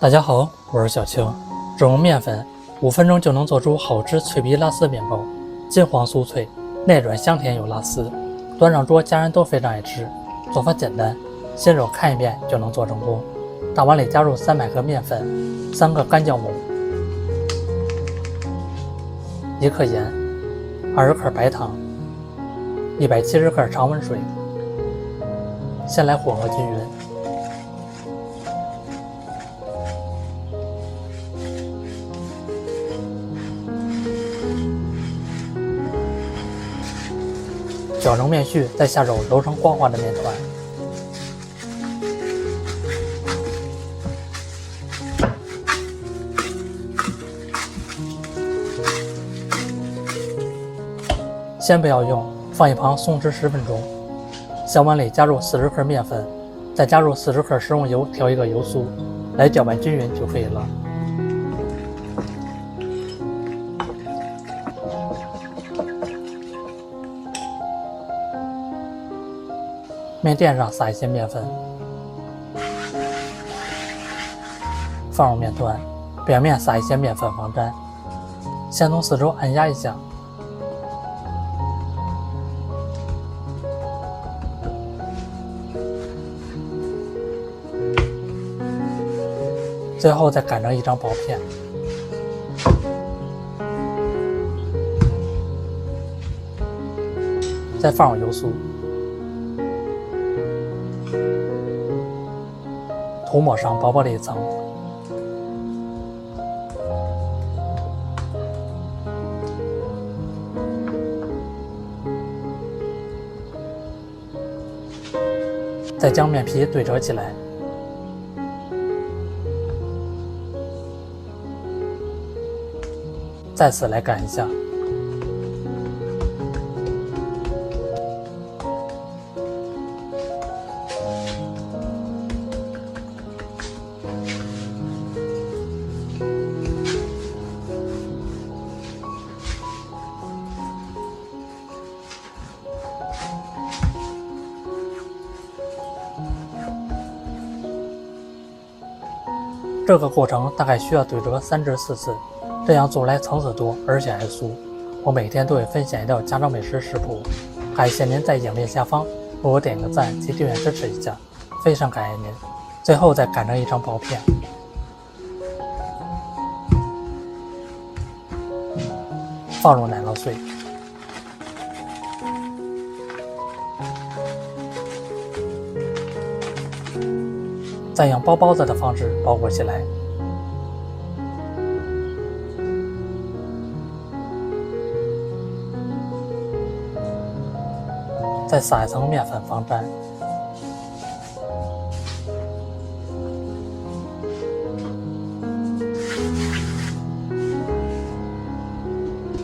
大家好，我是小青。只用面粉，5分钟就能做出好吃脆皮拉丝面包，金黄酥脆，内软香甜有拉丝，端上桌家人都非常爱吃。做法简单，新手看一遍就能做成功。大碗里加入300克面粉，3个干酵母，1克盐，20克白糖，170克常温水。先来混合均匀。搅成面絮，再下手揉成光滑的面团。先不要用，放一旁松弛10分钟。小碗里加入40克面粉，再加入40克食用油调一个油酥，来搅拌均匀就可以了。面垫上撒一些面粉，放入面团，表面撒一些面粉防粘，先从四周按压一下，最后再擀成一张薄片，再放入油酥，涂抹上薄薄的一层，再将面皮对折起来，再次来擀一下。这个过程大概需要对折3至4次，这样做来层次多，而且还酥。我每天都会分享一道家常美食食谱，感谢您在影片下方为我点个赞及订阅支持一下，非常感谢您。最后再擀成一张薄片，放入奶酪碎，再用包包子的方式包裹起来，再撒一层面粉防粘，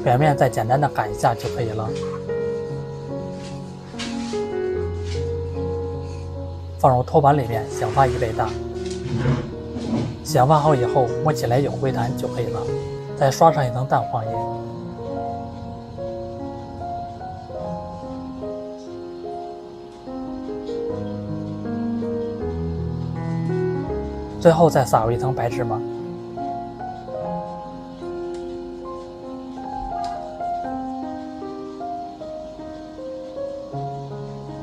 表面再简单的擀一下就可以了。放入托盘里面，想发1倍大。想发好以后，摸起来有回弹就可以了。再刷上一层蛋黄液。最后再撒入一层白芝麻。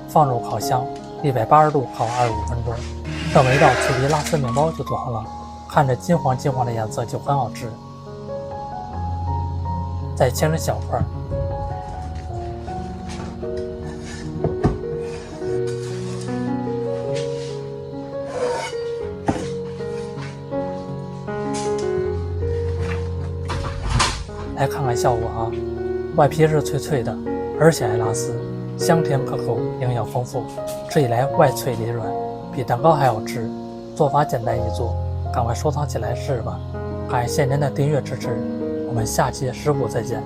放入烤箱。180度烤25分钟，这么一道脆皮拉丝面包就做好了，看着金黄金黄的颜色就很好吃。再切成小块，来看看效果啊！外皮是脆脆的，而且还拉丝，香甜可口，营养丰富。吃起来外脆里软，比蛋糕还好吃。做法简单易做，赶快收藏起来试试吧。感谢您的订阅支持，我们下期食谱再见。